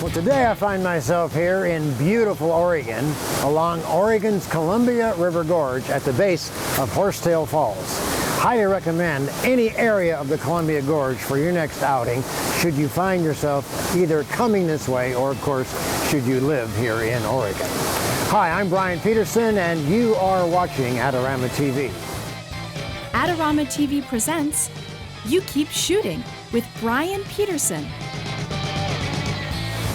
Well, today I find myself here in beautiful Oregon, along Oregon's Columbia River Gorge at the base of Horsetail Falls. Highly recommend any area of the Columbia Gorge for your next outing, should you find yourself either coming this way or, of course, should you live here in Oregon. Hi, I'm Bryan Peterson, and you are watching AdoramaTV. AdoramaTV presents You Keep Shooting with Bryan Peterson.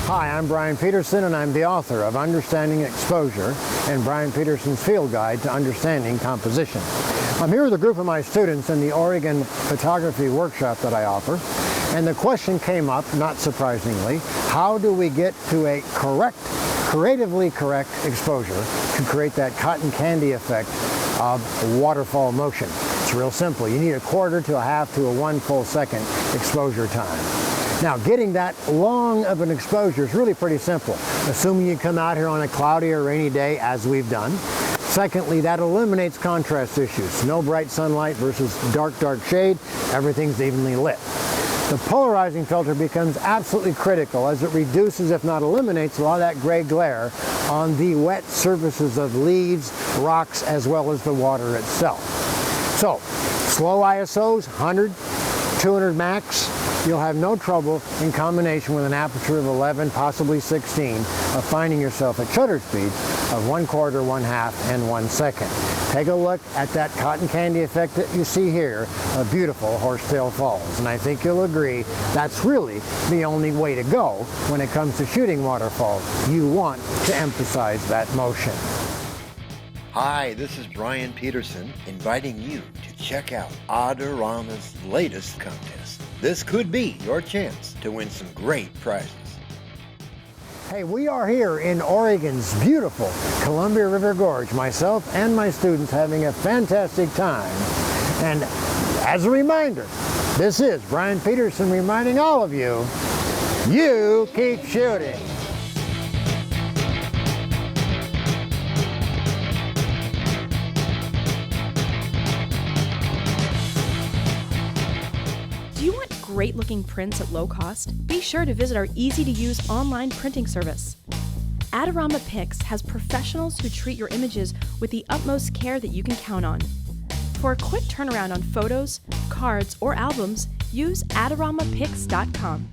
Hi, I'm Bryan Peterson, and I'm the author of Understanding Exposure and Bryan Peterson's Field Guide to Understanding Composition. I'm here with a group of my students in the Oregon photography workshop that I offer, and the question came up, not surprisingly, how do we get to a creatively correct exposure to create that cotton candy effect of waterfall motion? It's real simple. You need a quarter to a half to a 1 full second exposure time. Now, getting that long of an exposure is really pretty simple, assuming you come out here on a cloudy or rainy day, as we've done. Secondly, that eliminates contrast issues. No bright sunlight versus dark shade. Everything's evenly lit. The polarizing filter becomes absolutely critical as it reduces, if not eliminates, a lot of that gray glare on the wet surfaces of leaves, rocks, as well as the water itself. So, slow ISOs, 100, 200 max. You'll have no trouble in combination with an aperture of 11, possibly 16, of finding yourself at shutter speeds of 1/4, 1/2, and 1 second. Take a look at that cotton candy effect that you see here of beautiful Horsetail Falls. And I think you'll agree that's really the only way to go when it comes to shooting waterfalls. You want to emphasize that motion. Hi, this is Bryan Peterson inviting you to check out Adorama's latest contest. This could be your chance to win some great prizes. Hey, we are here in Oregon's beautiful Columbia River Gorge, myself and my students having a fantastic time. And as a reminder, this is Bryan Peterson reminding all of you, you keep shooting. Do you want great looking prints at low cost? Be sure to visit our easy-to-use online printing service. Adorama Pix has professionals who treat your images with the utmost care that you can count on. For a quick turnaround on photos, cards, or albums, use AdoramaPix.com.